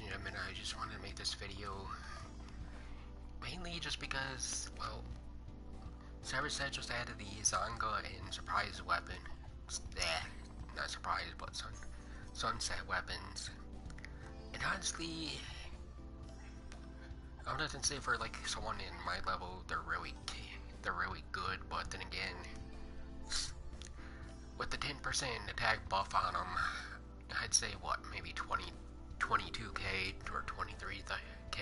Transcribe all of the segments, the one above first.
and gentlemen, I just wanted to make this video mainly just because, well, Cyber said just added the Zanga and surprise weapon. Not surprise, but sunset weapons. And honestly, I'm not gonna say for like someone in my level, they're really good. But then again, with the 10% attack buff on them, I'd say what, maybe 22k or 23k.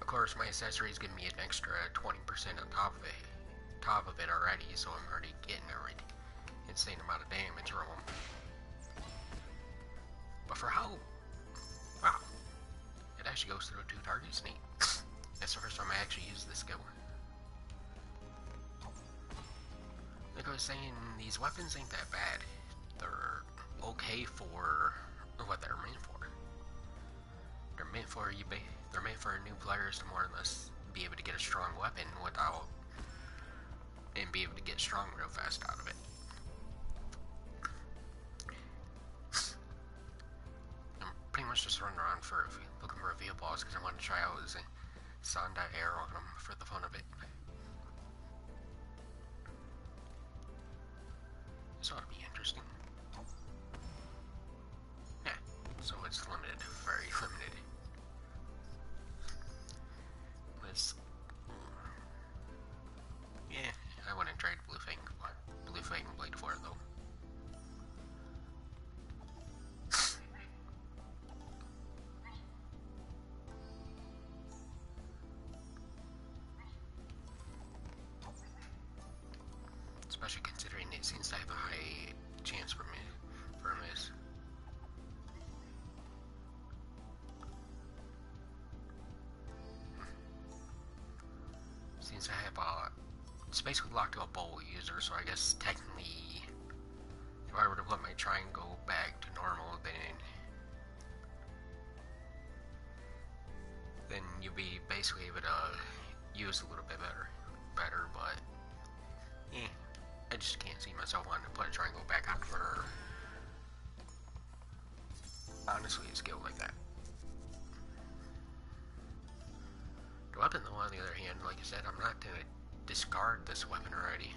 Of course, my accessories give me an extra 20% on top of it already, so I'm already getting an insane amount of damage from them. But for how, wow, it actually goes through 2 targets. Neat. That's the first time I actually used this skill. Like I was saying, these weapons ain't that bad. They're okay for what they're meant for. They're meant for new players to more or less be able to get a strong weapon and be able to get strong real fast out of it. I'm pretty much just running around looking for a vehicle boss because I want to try out this zunda air on them for the fun of it. This ought to be interesting. Yeah, so it's limited, very limited. Yeah, I wouldn't trade Blue Fang Blade for it though. Especially considering it seems to have a high chance for a miss. Seems to have it's basically locked to a bowl user, so I guess technically if I were to put my triangle back to normal, then you'd be basically able to use a little bit better, but yeah, I just can't see myself wanting to put a triangle back on for honestly a skill like that. The weapon though, on the other hand, like I said, I'm not gonna discard this weapon already.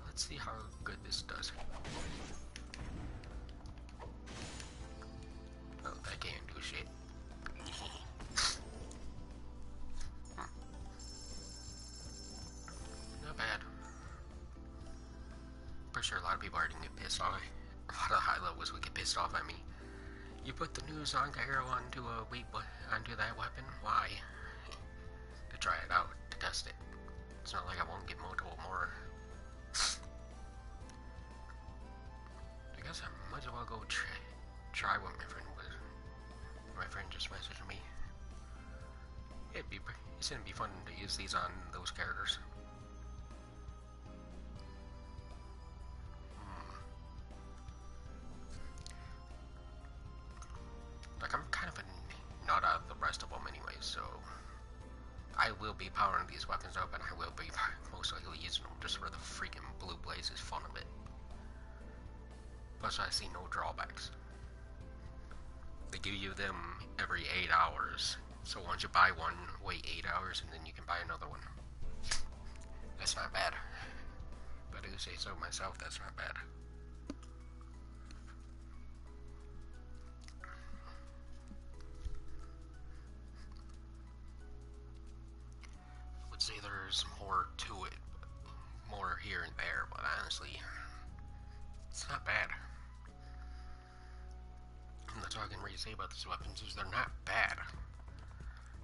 Let's see how good this does. Oh, that can't do shit. Not bad. Pretty sure a lot of people are gonna get pissed off. A lot of high levels would get pissed off at me. You put the new Zonka arrow onto that weapon? Why? To try it out, to test it. It's not like I won't get multiple more. I guess I might as well go try what my friend was. My friend just messaged me. It's gonna be fun to use these on those characters. Like, I'm kind of a nut out of the rest of them anyway, so I will be powering these weapons up, and I will be most likely using them just for the freaking blue blazes fun of it. Plus, I see no drawbacks. They give you them every 8 hours, so once you buy one, wait 8 hours, and then you can buy another one. That's not bad. If I do say so myself, that's not bad. Say there's more to it, more here and there, but honestly, it's not bad. And that's all I can really say about these weapons is they're not bad.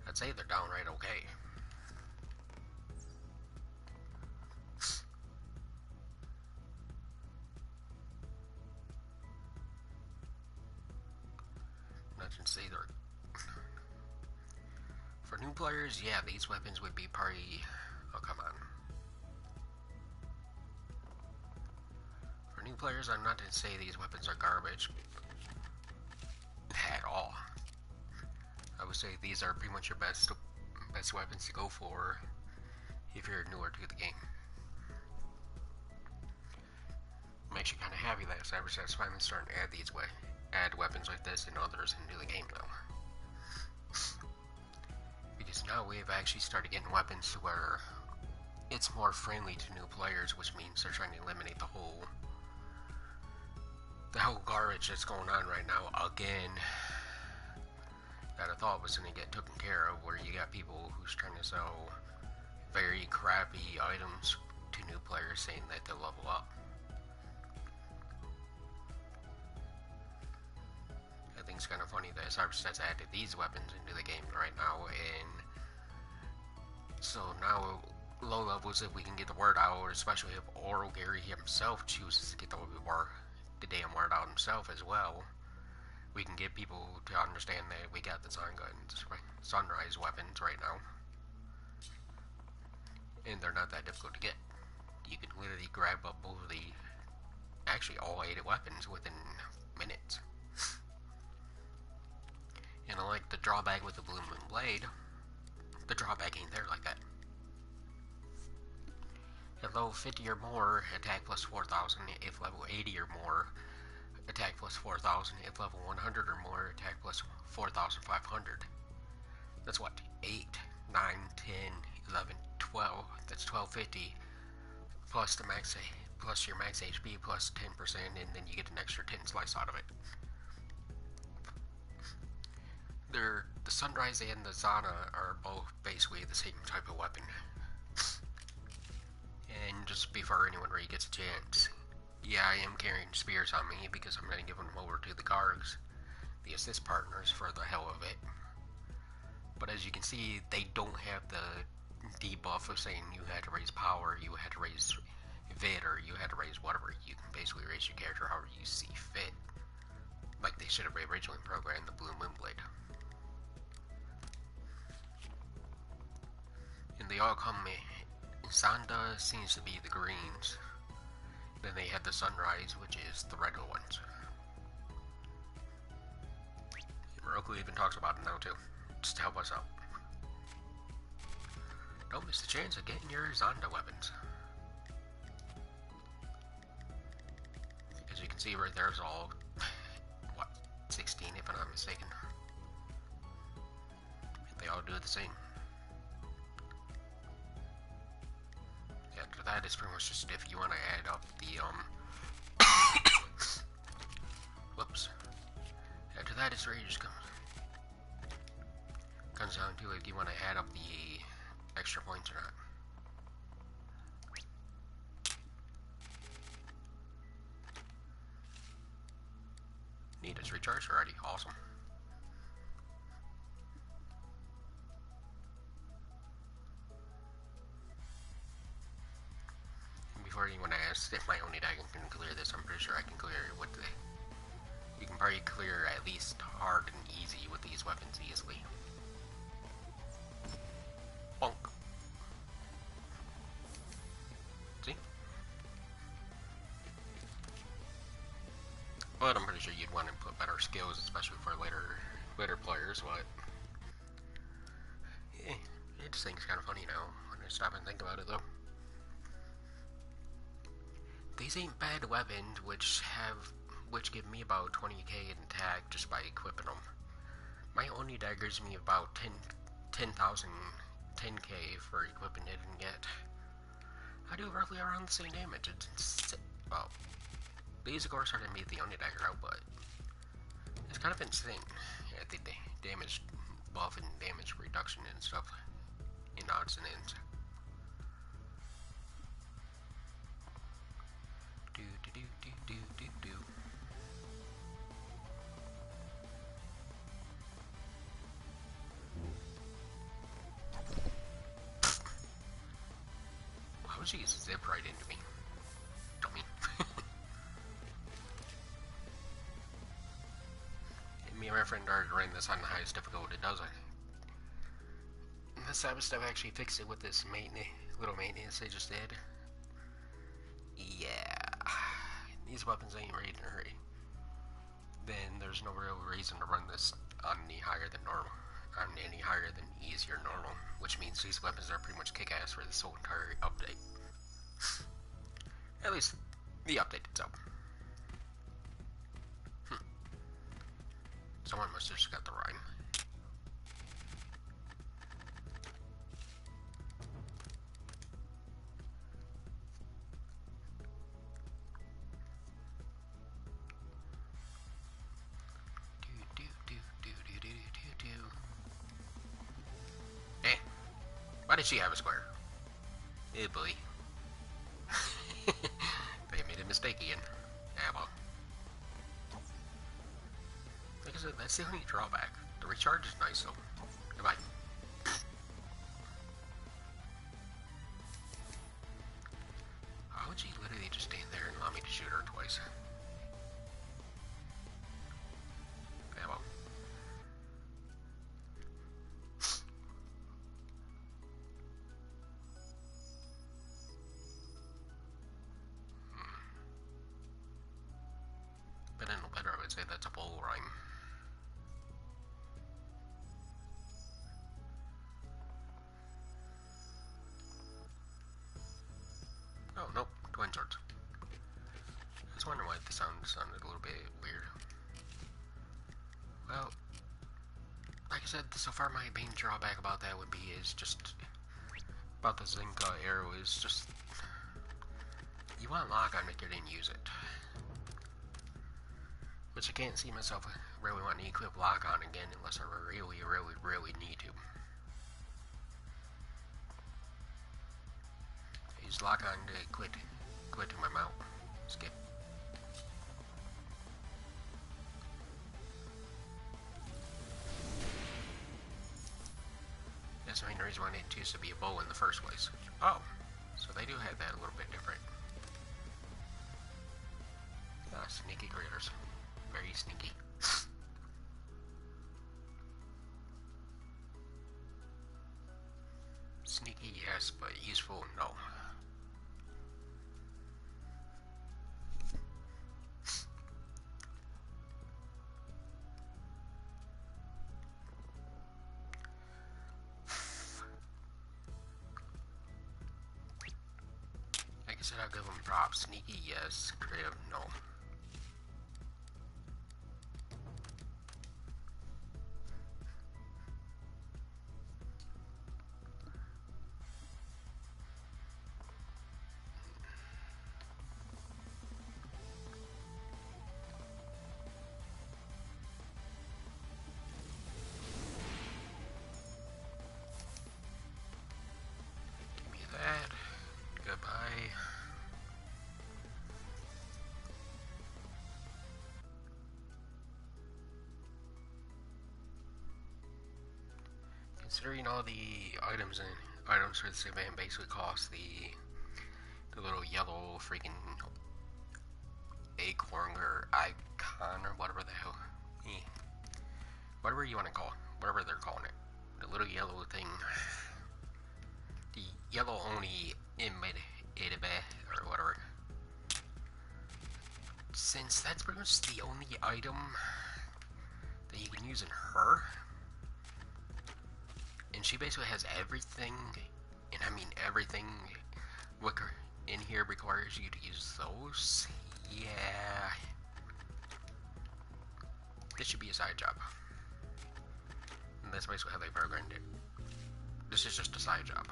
I'd say they're downright okay. Not to say they're for new players, yeah, these weapons would be probably, oh come on. For new players, I'm not going to say these weapons are garbage at all. I would say these are pretty much your best weapons to go for if you're newer to the game. I'm actually kind of happy that Cyberset's finally starting to add weapons like this and others into the game now. Because now we've actually started getting weapons to where it's more friendly to new players, which means they're trying to eliminate the whole garbage that's going on right now again, that I thought was going to get taken care of, where you got people who's trying to sell very crappy items to new players saying that they'll level up. I think it's kind of funny that Cyberset's added these weapons into the game right now, and so now low levels, if we can get the word out, or especially if Onigiri himself chooses to get the damn word out himself as well, we can get people to understand that we got the sunrise weapons right now, and they're not that difficult to get. You can literally grab up both of actually all 8 weapons within minutes. And I like the drawback with the Blue Moon Blade. The drawback ain't there like that. At level 50 or more, attack plus 4,000. If level 80 or more, attack plus 4,000. If level 100 or more, attack plus 4,500. That's what? 8, 9, 10, 11, 12. That's 1250. Plus the max, plus your max HP plus 10%, and then you get an extra 10 slice out of it. The Sunrise and the Zana are both basically the same type of weapon. And just before anyone really gets a chance, yeah, I am carrying spears on me because I'm going to give them over to the Gargs, the assist partners, for the hell of it. But as you can see, they don't have the debuff of saying you had to raise power, you had to raise vid, or you had to raise whatever. You can basically raise your character however you see fit, like they should have originally programmed the Blue Moon Blade. And they all come in. Zunda seems to be the greens. Then they have the Sunrise, which is the red ones. And Roku even talks about it now too, just to help us out. Don't miss the chance of getting your Zunda weapons. As you can see right there's all, what, 16 if I'm not mistaken. They all do the same. After that, it's pretty much just if you want to add up the, whoops. After that, it's really just comes down to if you want to add up the extra points or not. Need its recharge already. Awesome. Before anyone asks if my Onigiri can clear this, I'm pretty sure I can clear it with the... You can probably clear at least hard and easy with these weapons easily. Bonk. See? But I'm pretty sure you'd want to put better skills, especially for later players, but... Yeah, I just think it's kind of funny now, when I stop and think about it though. These ain't bad weapons, which give me about 20k in attack just by equipping them. My Oni daggers me about 10,000, 10k for equipping it, and yet I do roughly around the same damage. It's well, these of course are to meet the Oni dagger out, but it's kind of insane. Yeah, the damage buff and damage reduction and stuff in odds and ends. Why would she zip right into me? Dummy. Me and my friend already ran this on the highest difficulty, doesn't it? The Sabbath stuff actually fixed it with this little maintenance they just did. Yeah. These weapons ain't ready in a hurry. Then there's no real reason to run this on any higher than normal. On any higher than easy or normal. Which means these weapons are pretty much kick-ass for this whole entire update. At least, the update itself. Someone must have just got the rhyme. Hey, why did she have a square? Eh, boy. They made a mistake again. Yeah, well. Like I said, that's the only drawback. The recharge is nice, though. Goodbye. How would she literally just stand there and allow me to shoot her twice? Yeah, well. But in a letter, I would say that's a bull rhyme. Oh, nope. Twin swords. I was wondering why the sound sounded a little bit weird. Well, like I said, so far my main drawback about that would be is just about the Zinka arrow is just you want lock on it, you didn't use it. Which I can't see myself really wanting to equip lock on again unless I really need to. Use lock on to quit to my mount. Skip. That's the main reason why I didn't choose to be a bow in the first place. Oh, so they do have that a little bit different. Ah, sneaky critters. Very sneaky. Sneaky, yes, but useful, no. Like I said, I'll give them props. Sneaky, yes. Creative, no. Give me that. Goodbye. Considering all the items for this event basically cost the little yellow freaking acorn or icon or whatever the hell, whatever you want to call it, whatever they're calling it, the little yellow thing, the yellow only or whatever. Since that's pretty much the only item that you can use in her. And she basically has everything, and I mean everything in here requires you to use those. Yeah. This should be a side job. And that's basically how they programmed it. This is just a side job.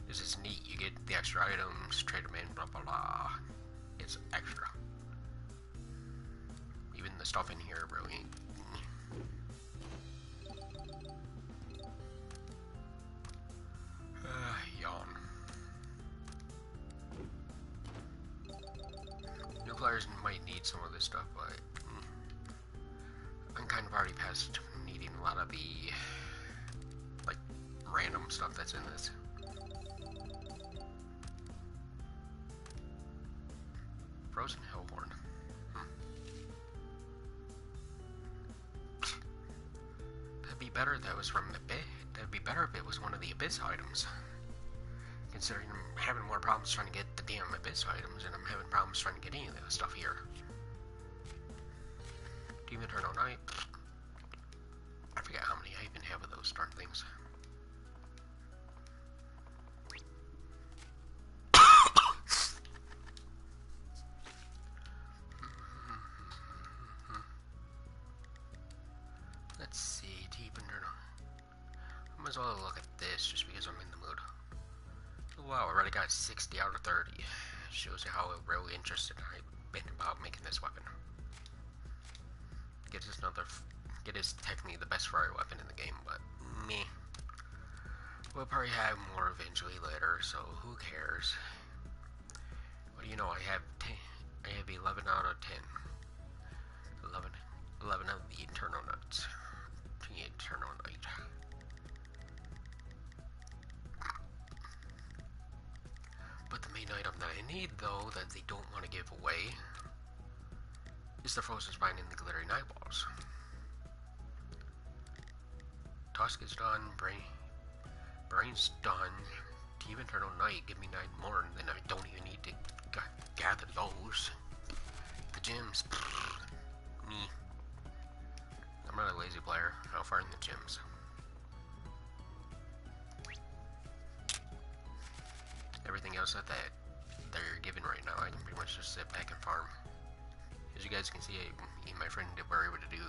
This is neat. You get the extra items, trade them in, blah blah blah. It's extra. Even the stuff in here really ain't. Yawn. New players might need some of this stuff, but I'm kind of already past needing a lot of the like random stuff that's in this. Frozen Hellhorn. That'd be better if that was from the bit. That'd be better if it was one of the Abyss items. Considering I'm having more problems trying to get the damn Abyss items, and I'm having problems trying to get any of that stuff here. Demon Eternal Night. I forget how many I even have of those darn things. as well look at this just because I'm in the mood. Wow, I already got 60 out of 30. Shows you how really interested I've been about making this weapon. It is technically the best fire weapon in the game, but meh. We'll probably have more eventually later, so who cares? What do you know? I have 11 out of 10. 11 of the Eternal Nuts. The Eternal Night. But the main item that I need, though, that they don't want to give away, is the Frozen Spine and the Glittering Eyeballs. Tusk is done, Brain's done, Team Eternal Night, give me 9 more, and then I don't even need to gather those. The gems, me. I'm not a lazy player, I'll find the gems. Everything else that they're giving right now, I can pretty much just sit back and farm. As you guys can see, me and my friend were able to do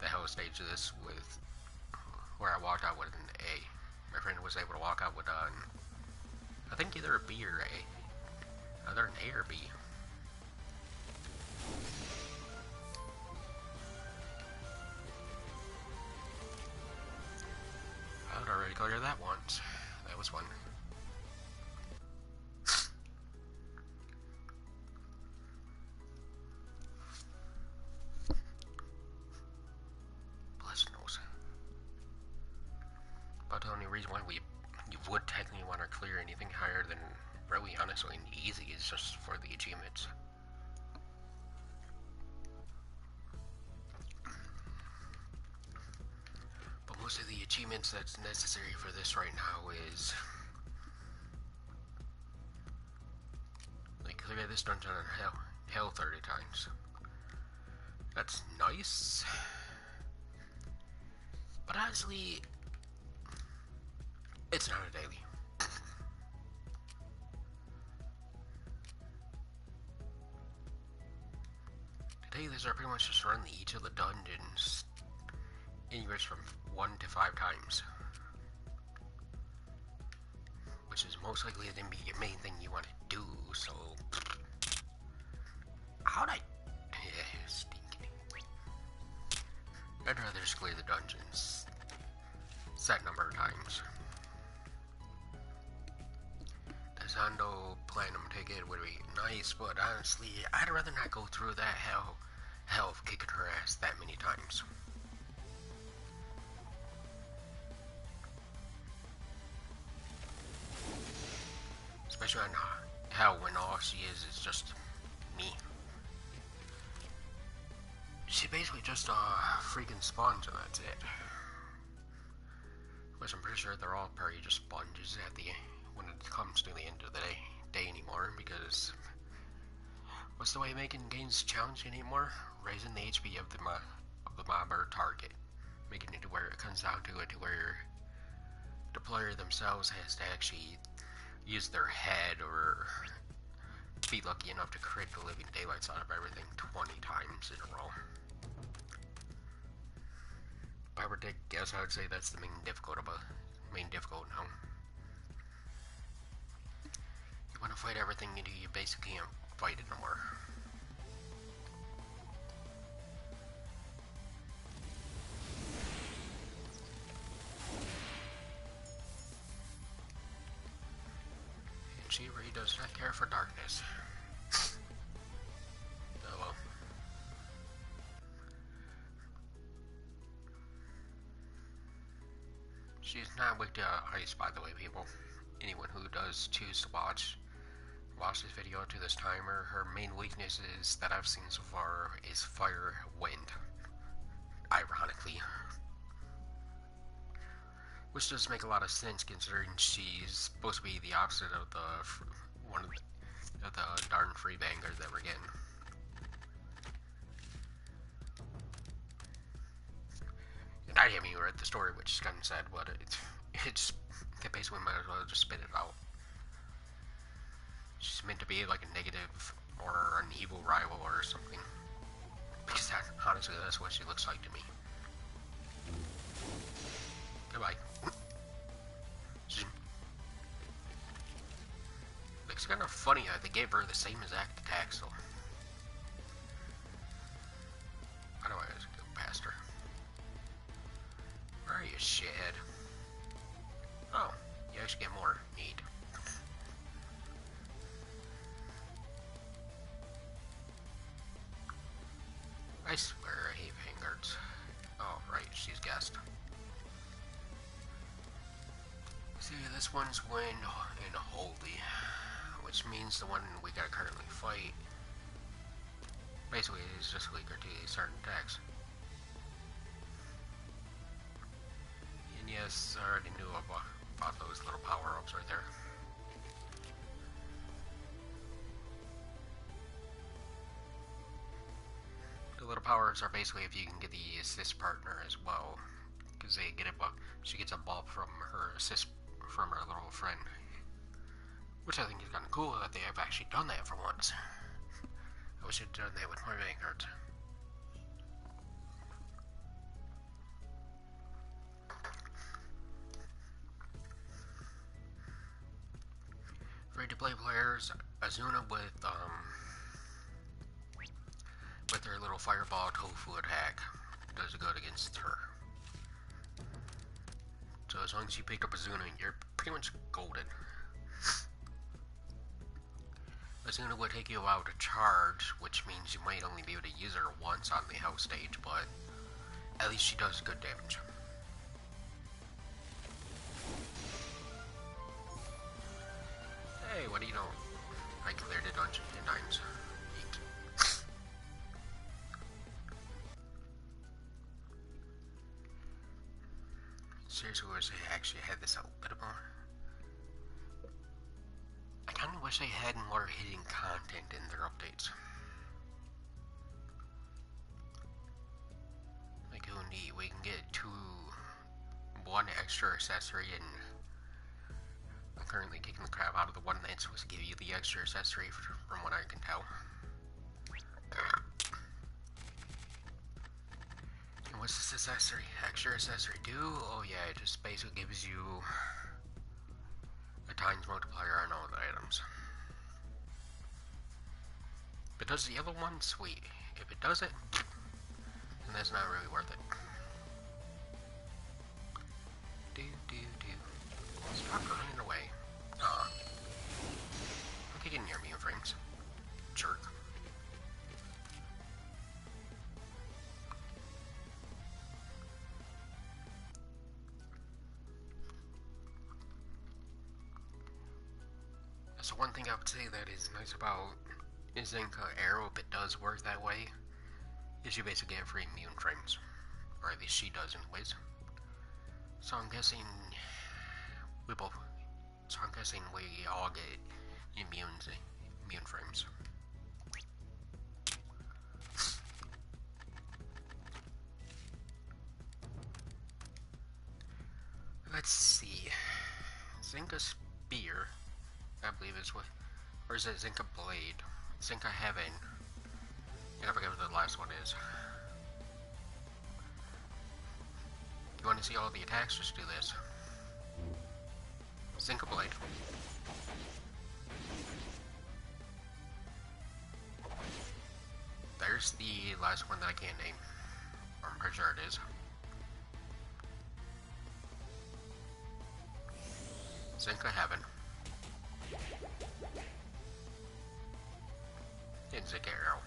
the hell stage of this with where I walked out with an A. My friend was able to walk out with I think either a B or A. Either an A or B. I'd already cleared that once. That was fun. But the only reason why you would technically want to clear anything higher than really honestly easy is just for the achievements. But most of the achievements that's necessary for this right now is like clear this dungeon on hell 30 times. That's nice. But honestly, it's not a daily. The dailies are pretty much just run each of the dungeons anywhere from 1 to 5 times. Which is most likely to be your main thing you want to do, so... How'd I... Yeah, stinking. I'd rather just clear the dungeons set number of times. The Zondo Platinum ticket would be nice, but honestly, I'd rather not go through that hell of kicking her ass that many times. Especially on hell when all she is just me. She basically just a freaking sponge and that's it. Which I'm pretty sure they're all probably just sponges at the when it comes to the end of the day anymore, because what's the way of making games challenging anymore? Raising the HP of the mob or target, making it to where it comes down to it to where the player themselves has to actually use their head or be lucky enough to crit the living daylights out of everything 20 times in a row. If I were to guess, I would say that's the main difficult now. You want to fight everything you do, you basically can't fight it no more. And she really does not care for darkness. Oh well. She's not weak to ice, by the way, people. Anyone who does choose to watch this video to this timer, her main weaknesses that I've seen so far is fire, wind. Ironically. Which does make a lot of sense considering she's supposed to be the opposite of the darn free banger that we're getting. And I haven't even read the story, which is kind of sad, but they basically might as well just spit it out. She's meant to be like a negative or an evil rival or something. Because honestly, that's what she looks like to me. Goodbye. gave her the same exact attack, so I don't want to go past her. Where are you, shithead? Oh, you actually get more. Neat. I swear I hate vanguards. Oh, right, she's guessed. See, this one's win in Holy, which means the one we gotta currently fight basically is just weaker to certain attacks. And yes, I already knew about those little power-ups right there. The little power-ups are basically if you can get the assist partner as well, because they get a buff. She gets a buff from her assist from her little friend, which I think is kind of cool that they have actually done that for once. I wish I'd done that with more vanguards. Free-to-play players, Azuna with her little fireball tofu attack does good against her. So as long as you pick up Azuna, you're pretty much golden. Azuna would take you a while to charge, which means you might only be able to use her once on the house stage, but at least she does good damage. Hey, what do you know? I cleared the dungeon 10 times. Eek. Seriously, wish they actually had this out a bit more. I kinda wish they had more hidden content in their updates. Like, oh neat, we can get one extra accessory, and I'm currently kicking the crap out of the one that's supposed to give you the extra accessory from what I can tell. And what's this accessory? Extra accessory do? Oh yeah, it just basically gives you a times multiplier on all the items. If it does the other one, sweet. If it doesn't, then that's not really worth it. Stop running away. Don't get near me, frames. Jerk. So one thing I would say that is nice about Zinka Arrow, if it does work that way, is you basically get free immune frames. Or at least she does anyways. So I'm guessing we all get immune frames. Let's see. Zinka Spear, I believe is what, or is it Zinka Blade? Zinka Heaven. I forget what the last one is. You want to see all the attacks? Just do this. Zinka Blade. There's the last one that I can't name. I'm pretty sure it is. Zinka Heaven. And Zinka Arrow.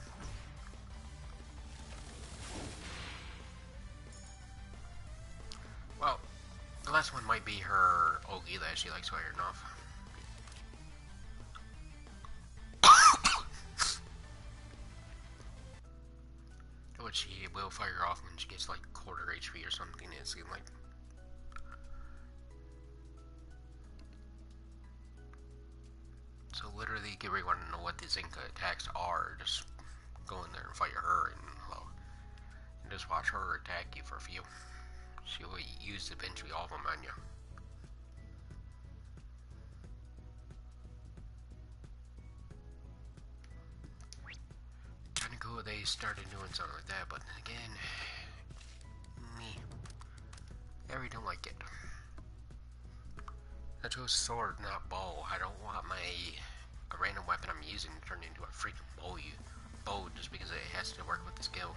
Well, the last one might be her Ogi that she likes firing off. Which she will fire off when she gets like quarter HP or something, it seems like. So literally, if you really want to know what the Zinka attacks are, just go in there and fight her and just watch her attack you for a few. She will use eventually all of them on you. Kinda cool they started doing something like that, but then again, me. I really don't like it. I chose sword, not bow. I don't want my a random weapon I'm using turned into a freaking bow just because it has to work with the skill.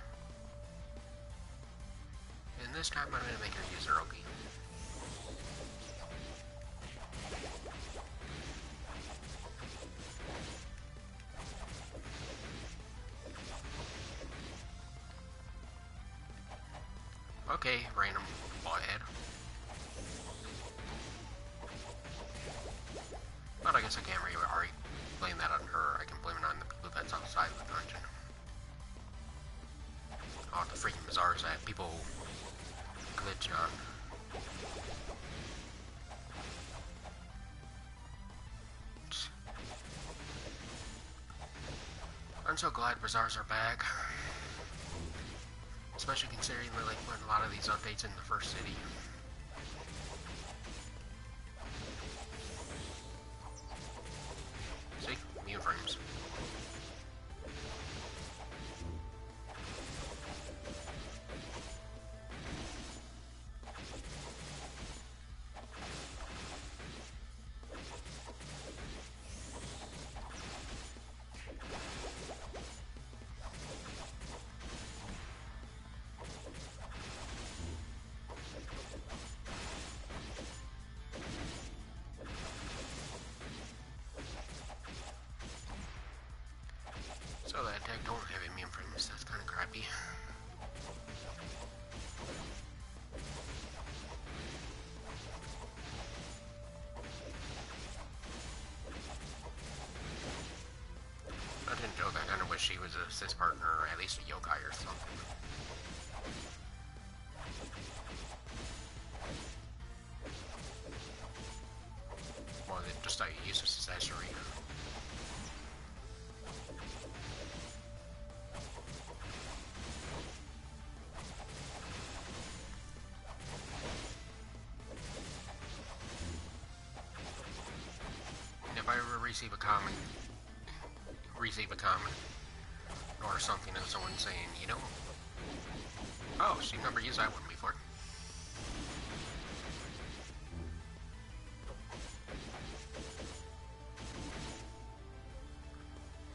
And this time I'm going to make her use her OP. Okay, random bothead. But I guess I can't really blame that on her. I can blame it on the people that's outside of the dungeon. Oh, the freaking bazaars that people glitch on. I'm so glad bazaars are back. Especially considering they like put a lot of these updates in the first city. See? New frames. So that attack don't have immune frames, that's kinda crappy. I didn't joke, I kinda wish she was a cis partner or at least a yokai or something. More than just a useless accessory. If I ever receive a comment or something of someone saying, you know, oh, she never used that one before.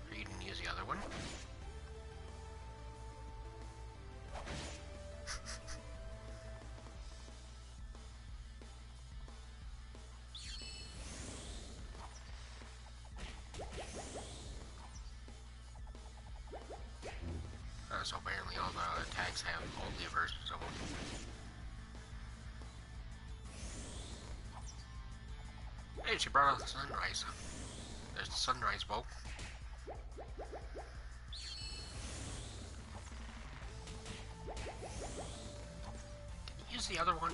Or you didn't use the other one. So apparently all the attacks have all the versions of them. Hey, she brought out the sunrise. There's the sunrise bow. Can you use the other one?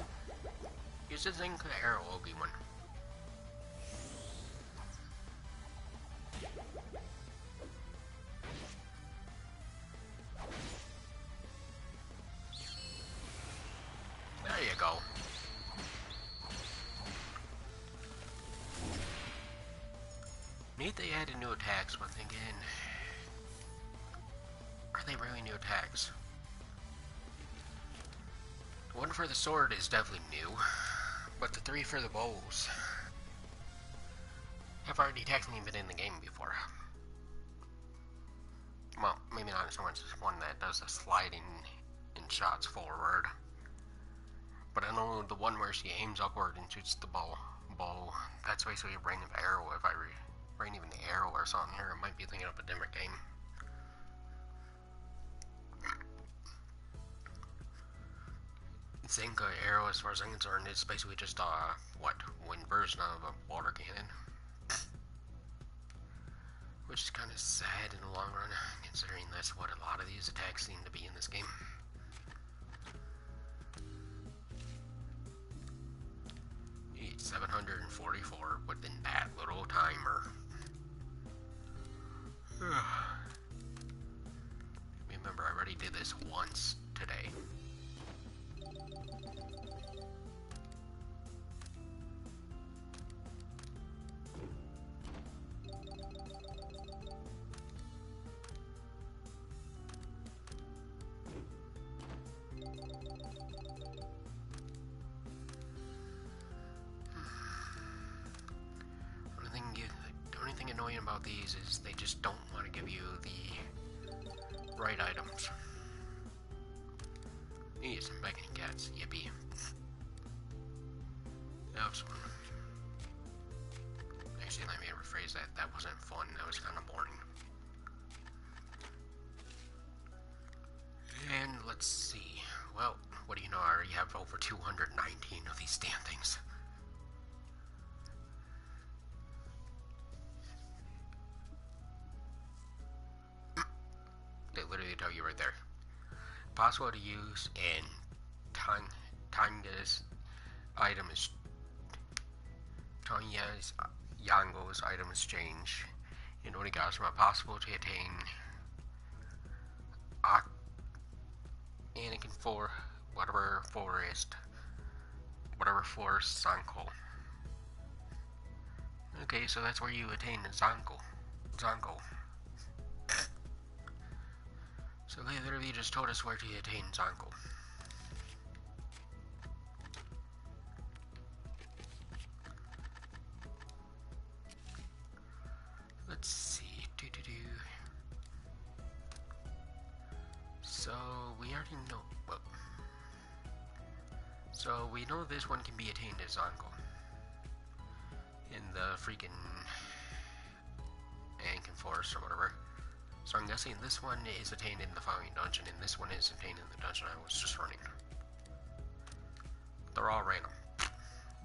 Use the Zinka Arrow Ogi one. There you go. Neat they added new attacks, but thinking, are they really new attacks? The one for the sword is definitely new, but the three for the bows have already technically been in the game before. Well, maybe not so much as one that does the sliding in shots forward. But I know the one where she aims upward and shoots the bow, that's basically a random arrow. If I rain even the arrow or something here, I might be thinking of a different game. Zinka arrow, as far as I'm concerned, is basically just a, wind version of a water cannon. Which is kind of sad in the long run, considering that's what a lot of these attacks seem to be in this game. You need 744 within that little timer. Remember, I already did this once today. The only thing annoying about about these is they just don't want to give you the right items. These begging cats, yippee. That was fun. Actually, let me rephrase that. That wasn't fun. That was kind of boring. And let's see. Well, what do you know? I already have over 219 of these damn things. They literally tell you right there. Possible to use and Tanya's item is Tanya's Yango's item exchange in Onigashima. Possible to attain Anakin 4 whatever forest Sanko. Okay, so that's where you attain Zanko. So they literally just told us where to attain Zanko. Let's see. So we already know. Well, so we know this one can be attained as Zanko in the freaking Anakin Forest or whatever. So I'm guessing this one is attained in the following dungeon, and this one is attained in the dungeon I was just running. They're all random,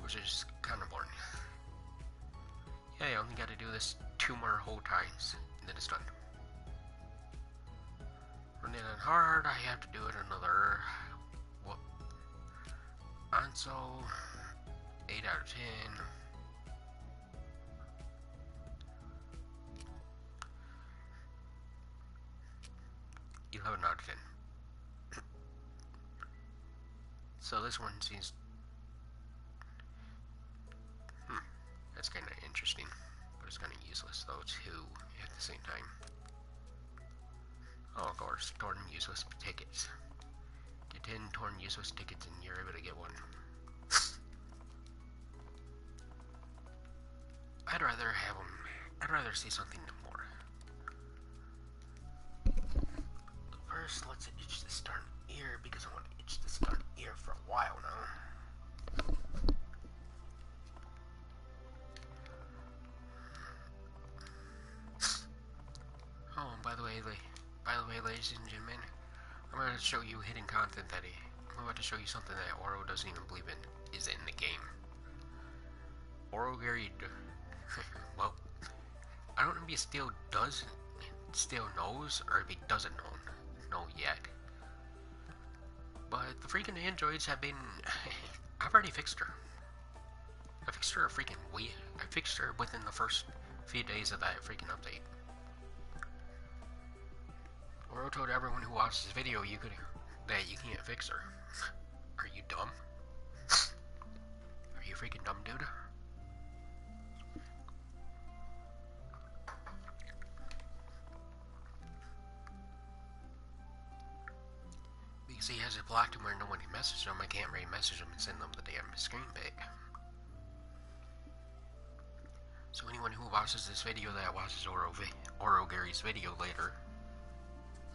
which is kind of boring. Yeah, I only got to do this 2 more whole times, and then it's done. Running on hard, I have to do it another, what, Anso, 8 out of 10. 11 out of 10. So this one seems... that's kind of interesting, but it's kind of useless though too at the same time. Oh, of course, torn useless tickets. Get 10 torn useless tickets and you're able to get one. I'd rather see something more. First, let's itch this darn ear because I want to itch this darn ear for a while now. Oh, and by the way, ladies and gentlemen, I'm going to show you hidden content I'm about to show you something that Oro doesn't even believe in is in the game. Onigiri, well, I don't know if he still knows, or if he doesn't know yet. But the freaking androids have been, I've already fixed her. I fixed her I fixed her within the first few days of that freaking update. Oro told everyone who watched this video that you can't fix her. Are you dumb? Are you freaking dumb, dude? Because he has it blocked him where no one can message him, I can't really message him and send them the damn screen pic. So anyone who watches this video that watches Gary's video later,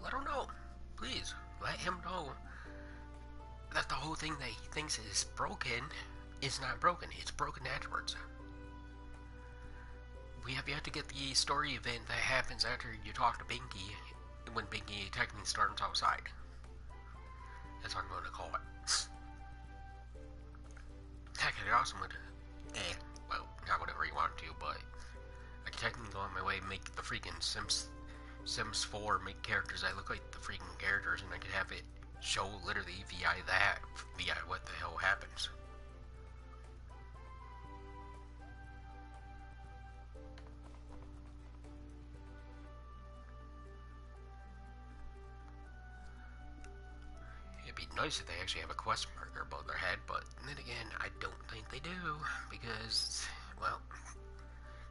let him know. Please, let him know that the whole thing that he thinks is broken is not broken. It's broken afterwards. We have yet to get the story event that happens after you talk to Binky, when Binky technically starts outside. That's what I'm going to call it. Heck, it awesome would, well, not whatever you want to, but I can technically go on my way and make the freaking Sims 4 make characters that look like the freaking characters, and I could have it show literally via what the hell happens. It'd be nice if they actually have a question mark above their head, but then again, I don't think they do, because, well,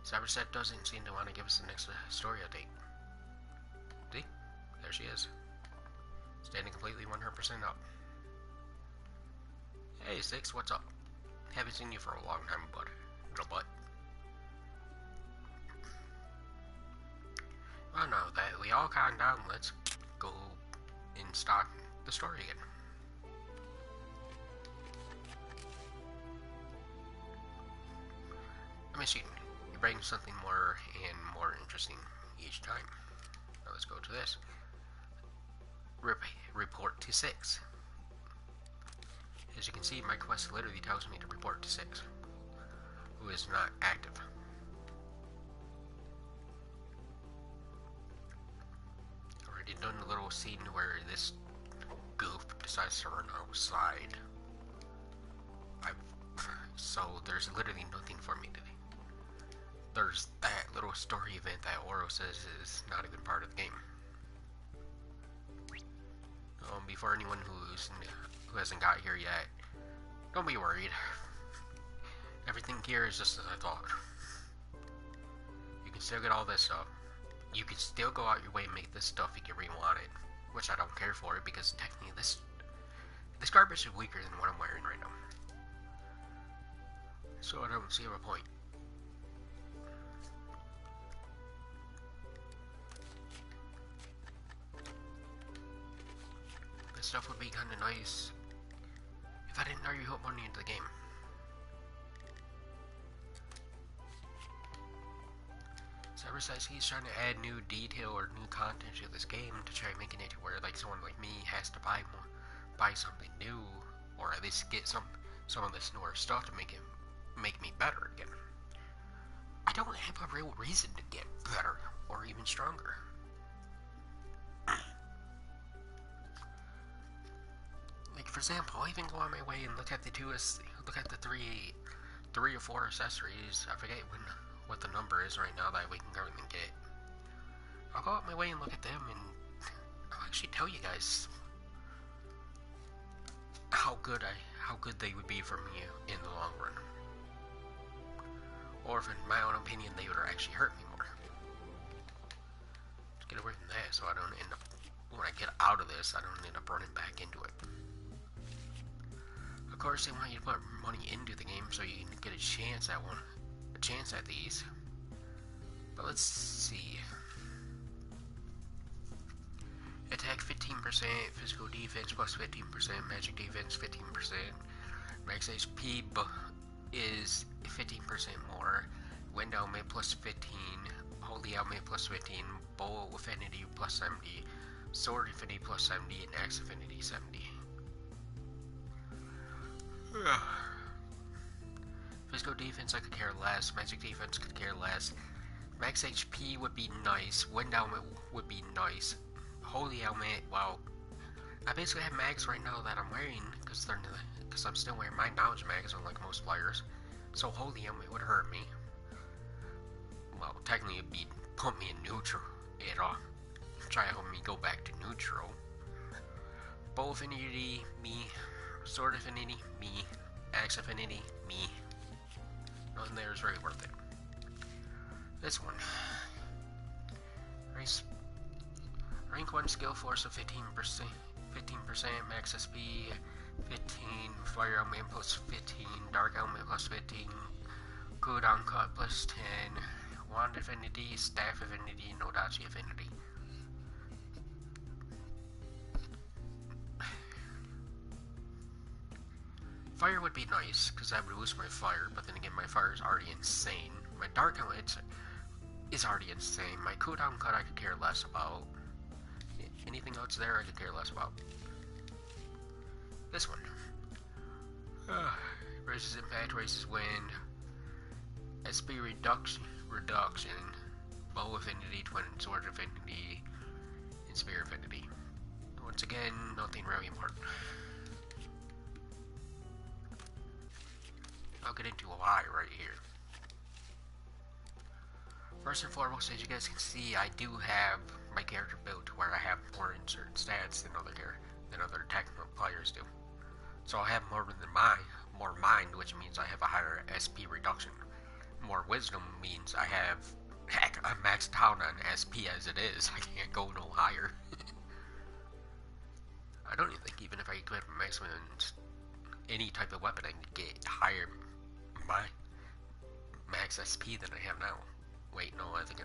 Cyberset doesn't seem to want to give us the next story update. See? There she is. Standing completely 100% up. Hey, Six, what's up? Haven't seen you for a long time, bud. Little butt. Well, now that we all calmed down, let's go and start the story again. Let me see. You bring something more and more interesting each time. Now let's go to this. Report to 6. As you can see, my quest literally tells me to report to 6, who is not active. Already done a little scene where this goof decides to run outside. So there's literally nothing for me today. There's that little story event that Oro says is not a good part of the game. Before anyone who hasn't got here yet, don't be worried. Everything here is just as I thought. You can still get all this stuff. You can still go out your way and make this stuff if you really want it, which I don't care for it because technically this garbage is weaker than what I'm wearing right now. So I don't see a point. This stuff would be kind of nice if I didn't already put money into the game. Cyber says he's trying to add new detail or new content to this game to try making it to where like someone like me has to buy something new, or at least get some of this newer stuff to make me better again. I don't have a real reason to get better or even stronger. Like for example, I'll even go on my way and look at the three or four accessories. I forget what the number is right now that we can currently get. I'll go out my way and look at them, and I'll actually tell you guys how good they would be for me in the long run. Or if in my own opinion they would actually hurt me more. Let's get away from that so I don't end up, when I get out of this, I don't end up running back into it. Of course they want you to put money into the game so you can get a chance at these. But let's see. Attack 15%, physical defense plus 15%, magic defense 15%, max HP is 15% more, wind element plus 15, holy element plus 15, bow affinity plus 70, sword affinity plus 70, and axe affinity 70. Physical defense I could care less, magic defense could care less, max HP would be nice, wind element would be nice, holy element, well, I basically have mags right now that I'm wearing because I'm still wearing my knowledge mags unlike most players, so holy element would hurt me. Well, technically it'd be put me in neutral, it'll try to help me go back to neutral. Bow affinity, me. Sword affinity, me. Axe affinity, me. Nothing there is really worth it. This one. Rank 1 skill force of 15%, max SP 15, fire element plus 15, dark element plus 15, cooldown cut plus 10, wand affinity, staff affinity, nodachi affinity. Fire would be nice, because that would boost my fire, but then again, my fire is already insane. My dark element is already insane. My cooldown cut I could care less about. Anything else there I could care less about. This one. Raises impact, raises wind. SP reduction. Bow affinity, twin sword affinity, and spear affinity. Once again, nothing really important. I'll get into why right here. First and foremost, as you guys can see, I do have my character built to where I have more insert stats than other technical players do. So I have more mind, which means I have a higher SP reduction. More wisdom means I have, heck, I'm maxed out on SP as it is. I can't go no higher. I don't even think even if I equip maximum any type of weapon, I can get higher my max SP than I have now. Wait, no, I think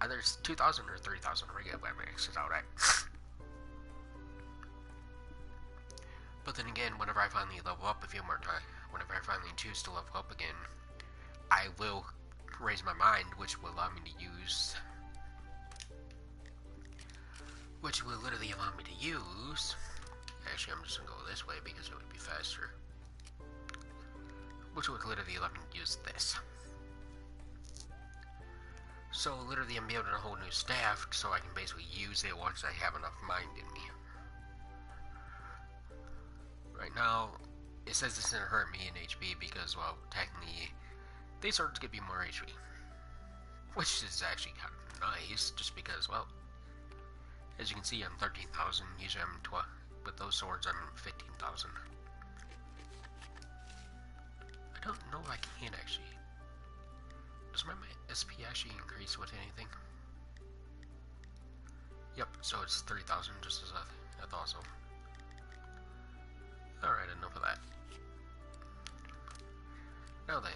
Either 2,000 or 3,000 regular web maxes out at. But then again, whenever I finally level up a few more times, whenever I finally choose to level up again, I will raise my mind, which will allow me to use, which will literally allow me to use, actually I'm just going to go this way because it would be faster, which would literally allow me to use this. So literally I'm building a whole new staff so I can basically use it once I have enough mind in me. Right now, it says this didn't hurt me in HP because, well, technically, these swords give you more HP. Which is actually kind of nice, just because, well, as you can see, I'm 13,000, usually I'm 12, but those swords I'm 15,000. I don't know if I can actually. Does my SP actually increase with anything? Yep, so it's 3,000, just as I thought so. Alright, enough of that. Now then,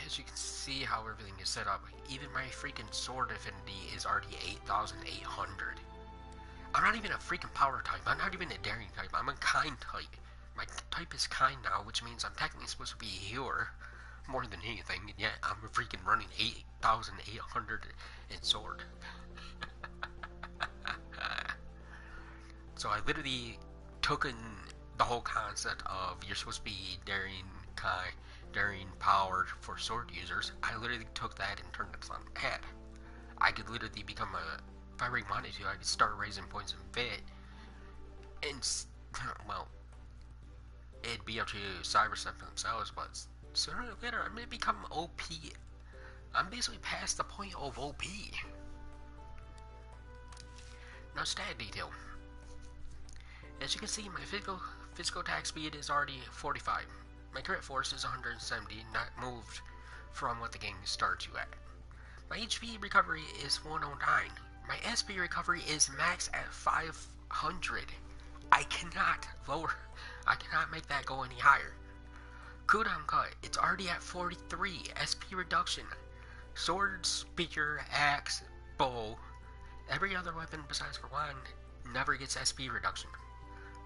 as you can see how everything is set up, even my freaking sword affinity is already 8,800. I'm not even a freaking power type, I'm not even a daring type, I'm a kind type. My type is kind now, which means I'm technically supposed to be a healer more than anything, and yet I'm freaking running 8,800 in sword. So I literally took in the whole concept of you're supposed to be daring power for sword users. I literally took that and turned it on its head. I could literally become a, if I really wanted to, I could start raising points in fit, and well, it'd be up to Cyberstep themselves, but sooner or later I'm gonna become OP. I'm basically past the point of OP. Now stat detail. As you can see, my physical attack speed is already 45. My crit force is 170, not moved from what the game starts you at. My HP recovery is 109. My SP recovery is max at 500. I cannot make that go any higher. Cooldown cut, it's already at 43. SP reduction. Sword, spear, axe, bow, every other weapon besides for one never gets SP reduction.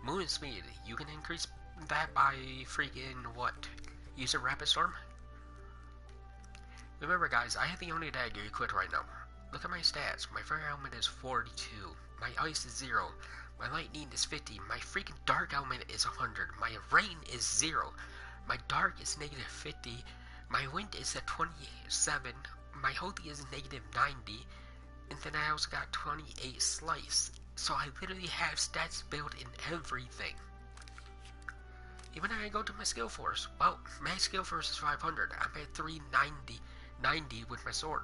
Movement speed, you can increase that by freaking what? Use a rapid storm? Remember guys, I have the only dagger equipped right now. Look at my stats. My fire element is 42. My ice is 0. My lightning is 50. My freaking dark element is 100. My rain is 0. My dark is negative 50. My wind is at 27. My holy is negative 90. And then I also got 28 slice. So I literally have stats built in everything. Even when I go to my skill force, well, my skill force is 500. I'm at 390 with my sword.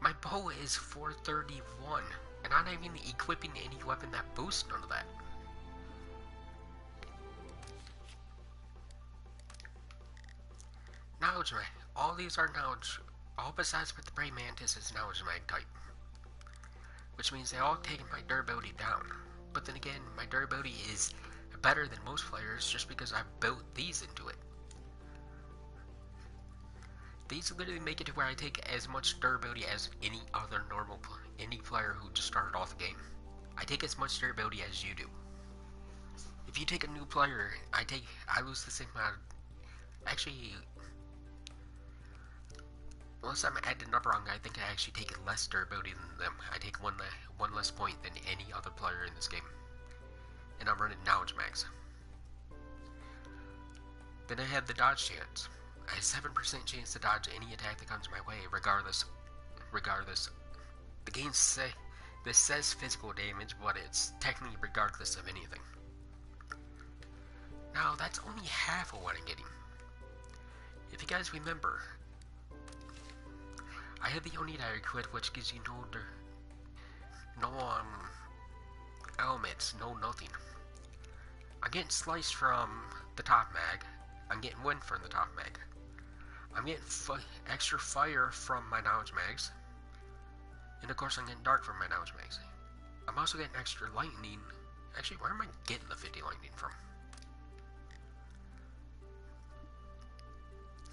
My bow is 431, and I'm not even equipping any weapon that boosts none of that. Knowledge mag. All these are knowledge. All besides with the Brave Mantis is knowledge mag type. Which means they all taken my durability down. But then again, my durability is better than most players just because I've built these into it. These literally make it to where I take as much durability as any other any player who just started off the game. I take as much durability as you do. If you take a new player, I lose the same amount. Actually, unless I'm adding up wrong, I think I actually take less durability than them. I take one less point than any other player in this game. And I'm running knowledge max. Then I have the dodge chance. I have 7% chance to dodge any attack that comes my way, regardless. The game this says physical damage, but it's technically regardless of anything. Now, that's only half of what I'm getting. If you guys remember, I have the Onigiri equipped, which gives you no elements, no nothing. I'm getting sliced from the top mag. I'm getting wind from the top mag. I'm getting extra fire from my knowledge mags. And of course I'm getting dark from my knowledge mags. I'm also getting extra lightning. Actually, where am I getting the 50 lightning from?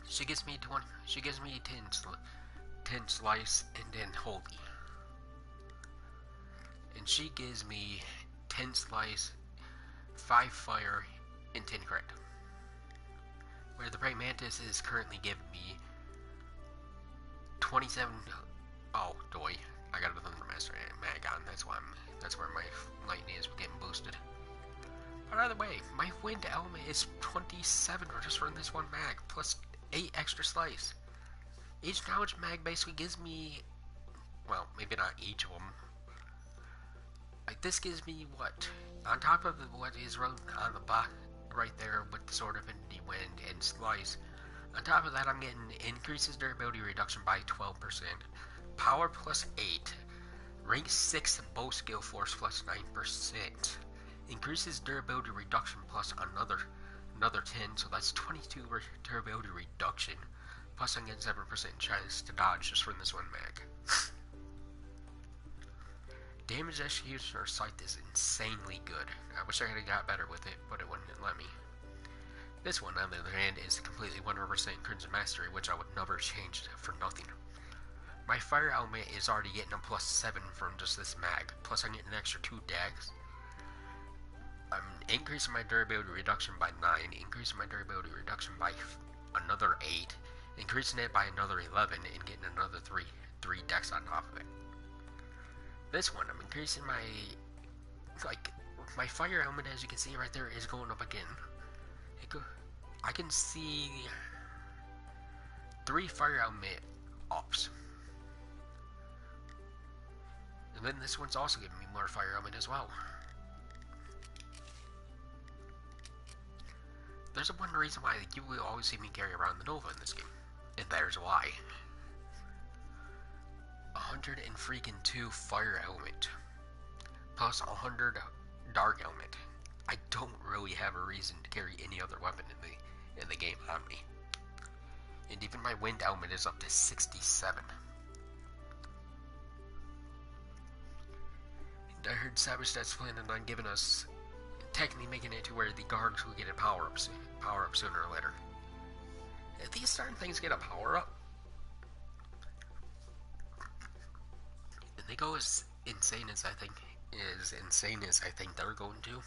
She gives me 10 10 slice, and then holy. And she gives me 10 slice, 5 fire, and 10 crit. Where the Praying Mantis is currently giving me 27. Oh, doy. I got a Thundermaster mag on. That's where my lightning is getting boosted. But either way, my wind element is 27 for just running this one mag, plus 8 extra slice. Each knowledge mag basically gives me, well, maybe not each of them. Like, this gives me what? On top of what is wrote on the box right there with the Sword of Infinity, Wind, and Slice, on top of that I'm getting increases durability reduction by 12%, power plus 8, rank 6 bow skill force plus 9%, increases durability reduction plus another 10, so that's 22 durability reduction, plus I'm getting 7% chance to dodge just from this one mag. Damage execution or sight is insanely good. I wish I had got better with it, but it wouldn't let me. This one, on the other hand, is completely 100% Crimson Mastery, which I would never change for nothing. My fire element is already getting a plus 7 from just this mag, plus I'm getting an extra 2 decks. I'm increasing my durability reduction by 9, increasing my durability reduction by another 8, increasing it by another 11, and getting another 3 decks on top of it. This one, I'm increasing my fire element, as you can see right there, is going up again. I can see 3 fire element ups. And then this one's also giving me more fire element as well. There's one reason why you will always see me carry around the Nova in this game. And there's why. 102 fire element plus 100 dark element. I don't really have a reason to carry any other weapon in the game on me. And even my wind element is up to 67. And I heard Savage Stats planning on giving us, technically making it to where the guards will get a power up sooner or later. If these certain things get a power up, they go as insane as I think they're going to.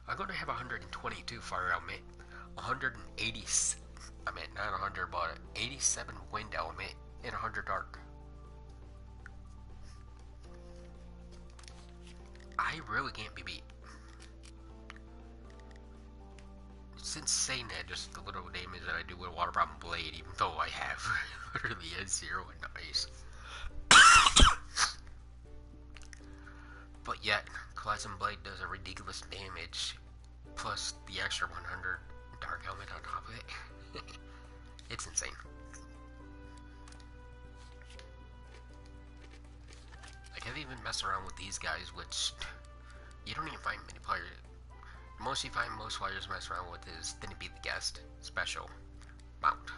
I'm going to have 122 fire element, 180, not 100, but 87 wind element, and 100 dark. I really can't be beat. It's insane that just the little damage that I do with a water problem blade, even though I have literally a 0 and ice. But yet, Classum Blade does a ridiculous damage, plus the extra 100 dark element on top of it. It's insane. Like, I've even messed around with these guys, which you don't even find many players. Most you find most players mess around with is Didn't Be the Guest special mount.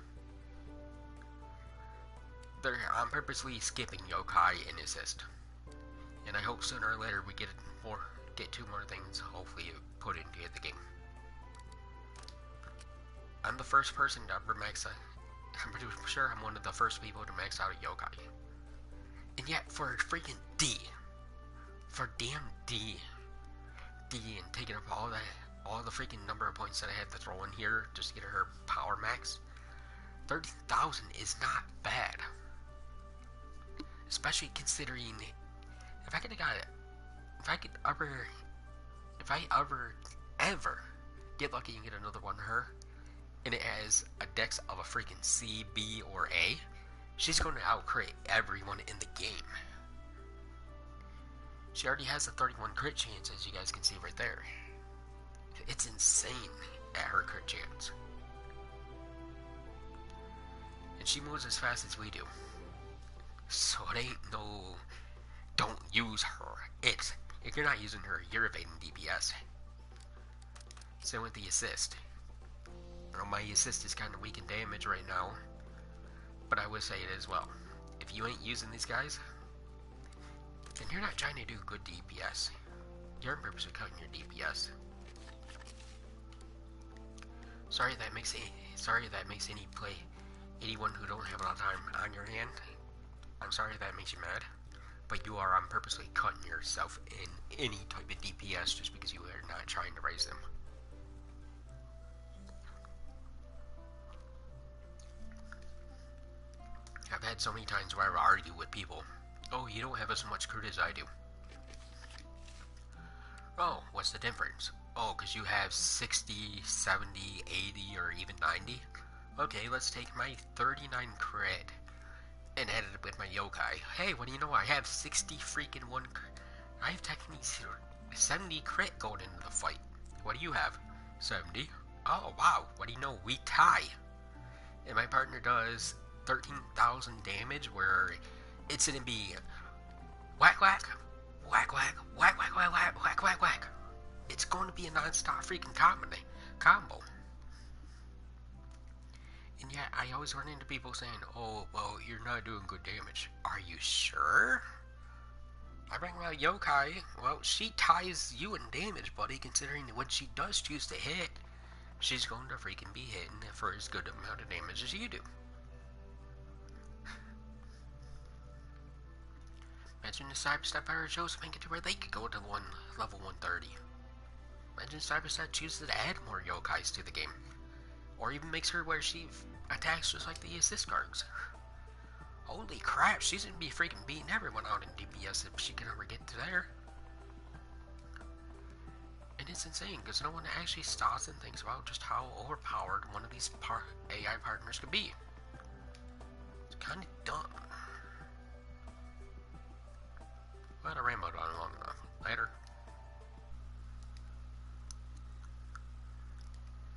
I'm purposely skipping Yokai and Assist. And I hope sooner or later we get 2 more things, hopefully, put into the game. I'm the first person to ever max out. I'm pretty sure I'm one of the first people to max out a Yokai. And yet, for freaking D, for damn D, and taking up all the freaking number of points that I have to throw in here just to get her power max, 30,000 is not bad. Especially considering, if I ever get lucky and get another one to her, and it has a dex of a freaking C, B, or A, she's going to outcrit everyone in the game. She already has a 31 crit chance, as you guys can see right there. It's insane at her crit chance. And she moves as fast as we do. So it ain't no, don't use her. If you're not using her, you're evading DPS. Same with the assist. You know, my assist is kind of weak in damage right now, but I will say it as well. If you ain't using these guys, then you're not trying to do good DPS. You're purposely cutting your DPS. Sorry that makes any anyone who don't have a lot of time on your hand, I'm sorry that makes you mad, but you are purposely cutting yourself in any type of DPS just because you are not trying to raise them. I've had so many times where I argue with people. Oh, you don't have as much crit as I do. Oh, what's the difference? Oh, because you have 60, 70, 80, or even 90? Okay, let's take my 39 crit and add it with my yokai. Hey, what do you know? I have 60 freaking one. I have technically 70 crit going into the fight. What do you have? 70? Oh, wow. What do you know? We tie. And my partner does 13,000 damage where it's gonna be whack whack, whack whack, whack whack whack whack whack whack whack. It's going to be a non-stop freaking combo. And yet, I always run into people saying, oh, well, you're not doing good damage. Are you sure? I bring my yokai, well, she ties you in damage, buddy, considering when she does choose to hit, she's going to freaking be hitting for as good amount of damage as you do. Imagine if Cyberstep ever chose to make it to where they could go to level 130. Imagine Cyberstep chooses to add more yokais to the game. Or even makes her where she attacks just like the assist guards. Holy crap, she's gonna be freaking beating everyone out in DPS if she can ever get to there. And it's insane, because no one actually stops and thinks about just how overpowered one of these AI partners could be. It's kind of